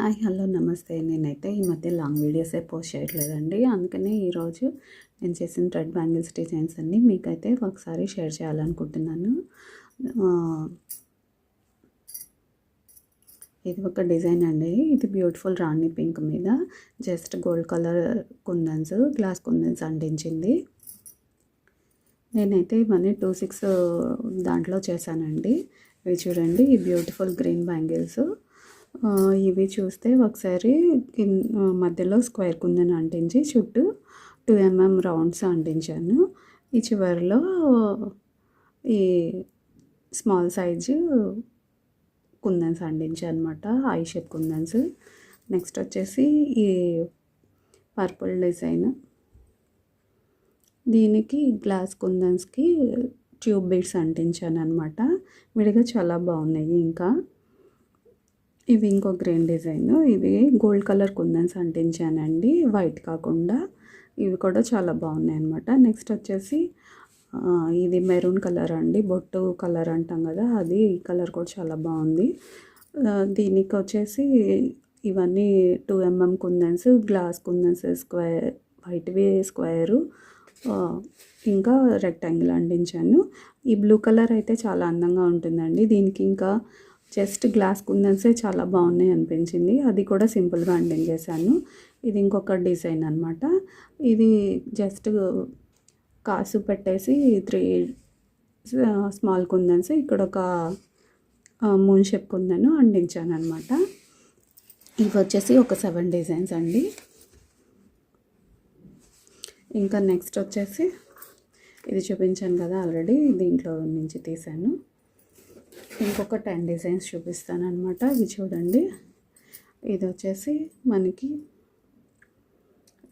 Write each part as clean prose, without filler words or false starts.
Hi hello నమస్తే. నేనైతే ఈ మధ్య లాంగ్ వీడియోసే పోస్ట్ చేయట్లేదండి. అందుకనే ఈరోజు నేను చేసిన థ్రెడ్ బ్యాంగిల్స్ డిజైన్స్ అన్నీ మీకైతే ఒకసారి షేర్ చేయాలనుకుంటున్నాను. ఇది ఒక డిజైన్ అండి. ఇది బ్యూటిఫుల్ రాణి పింక్ మీద జస్ట్ గోల్డ్ కలర్ కుందన్స్, గ్లాస్ కుందన్స్ అంటించింది. నేనైతే ఇవన్నీ 2/6 దాంట్లో చేశానండి. ఇవి చూడండి, ఈ బ్యూటిఫుల్ గ్రీన్ బ్యాంగిల్స్. ఇవి చూస్తే ఒకసారి మధ్యలో స్క్వేర్ కుందని అంటించి చుట్టూ 2 mm రౌండ్స్ అంటించాను. ఈ చివరిలో ఈ స్మాల్ సైజు కుందన్స్ అంటించాను అనమాట, ఐ షేప్ కుందన్స్. నెక్స్ట్ వచ్చేసి ఈ పర్పుల్ డిజైన్, దీనికి గ్లాస్ కుందన్స్కి ట్యూబ్ బీడ్స్ అంటించాను అనమాట. విడిగా చాలా బాగున్నాయి. ఇంకా ఇవి ఇంకో గ్రీన్ డిజైన్, ఇవి గోల్డ్ కలర్ కుందన్స్ అంటించానండి, వైట్ కాకుండా. ఇవి కూడా చాలా బాగున్నాయి అనమాట. నెక్స్ట్ వచ్చేసి ఇది మెరూన్ కలర్ అండి, బొట్టు కలర్ అంటాం కదా, అది ఈ కలర్ కూడా చాలా బాగుంది. దీనికి వచ్చేసి ఇవన్నీ 2 mm కుందన్స్, గ్లాస్ కుందన్స్ స్క్వేర్, వైట్వి స్క్వేరు, ఇంకా రెక్టాంగిల్ అంటించాను. ఈ బ్లూ కలర్ అయితే చాలా అందంగా ఉంటుందండి. దీనికి ఇంకా జస్ట్ గ్లాస్ కుందన్సే చాలా బాగున్నాయి అనిపించింది, అది కూడా సింపుల్గా అంటించేసాను. ఇది ఇంకొక డిజైన్ అనమాట. ఇది జస్ట్ కాసు పెట్టేసి 3 స్మాల్ కుందన్స్, ఇక్కడ ఒక మూన్ షేప్ కుందను అంటించాను అనమాట. ఇవి వచ్చేసి ఒక 7 డిజైన్స్ అండి. ఇంకా నెక్స్ట్ వచ్చేసి ఇది చూపించాను కదా ఆల్రెడీ, దీంట్లో నుంచి తీసాను. ఇంకొక 10 డిజైన్స్ చూపిస్తాను అనమాట. ఇవి చూడండి, ఇది వచ్చేసి మనకి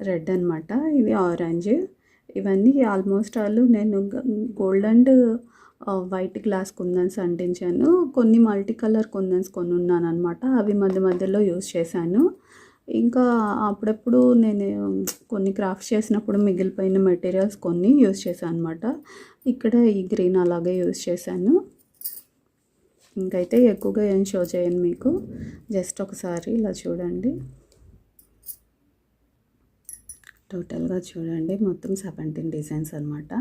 రెడ్ అనమాట, ఇది ఆరెంజ్. ఇవన్నీ ఆల్మోస్ట్ ఆల్ నేను గోల్డ్ అండ్ వైట్ గ్లాస్ కుందన్స్ అంటించాను. కొన్ని మల్టీ కలర్ కుందన్స్ కొన్ని ఉన్నాను అనమాట, అవి మధ్య మధ్యలో యూస్ చేశాను. ఇంకా అప్పుడప్పుడు నేను కొన్ని క్రాఫ్ట్స్ చేసినప్పుడు మిగిలిపోయిన మెటీరియల్స్ కొన్ని యూస్ చేశాను అనమాట. ఇక్కడ ఈ గ్రీన్ అలాగే యూస్ చేశాను. ఇంకైతే ఎక్కువగా ఏం షో చేయను మీకు, జస్ట్ ఒకసారి ఇలా చూడండి. టోటల్గా చూడండి, మొత్తం 17 డిజైన్స్ అనమాట.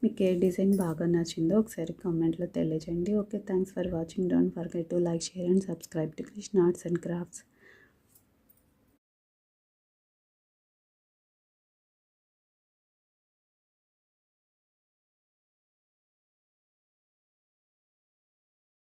మీకు ఏ డిజైన్ బాగా నచ్చిందో ఒకసారి కామెంట్లో తెలియజేయండి. Okay, thanks for watching. Don't forget to like, share and subscribe to Krishna arts and crafts.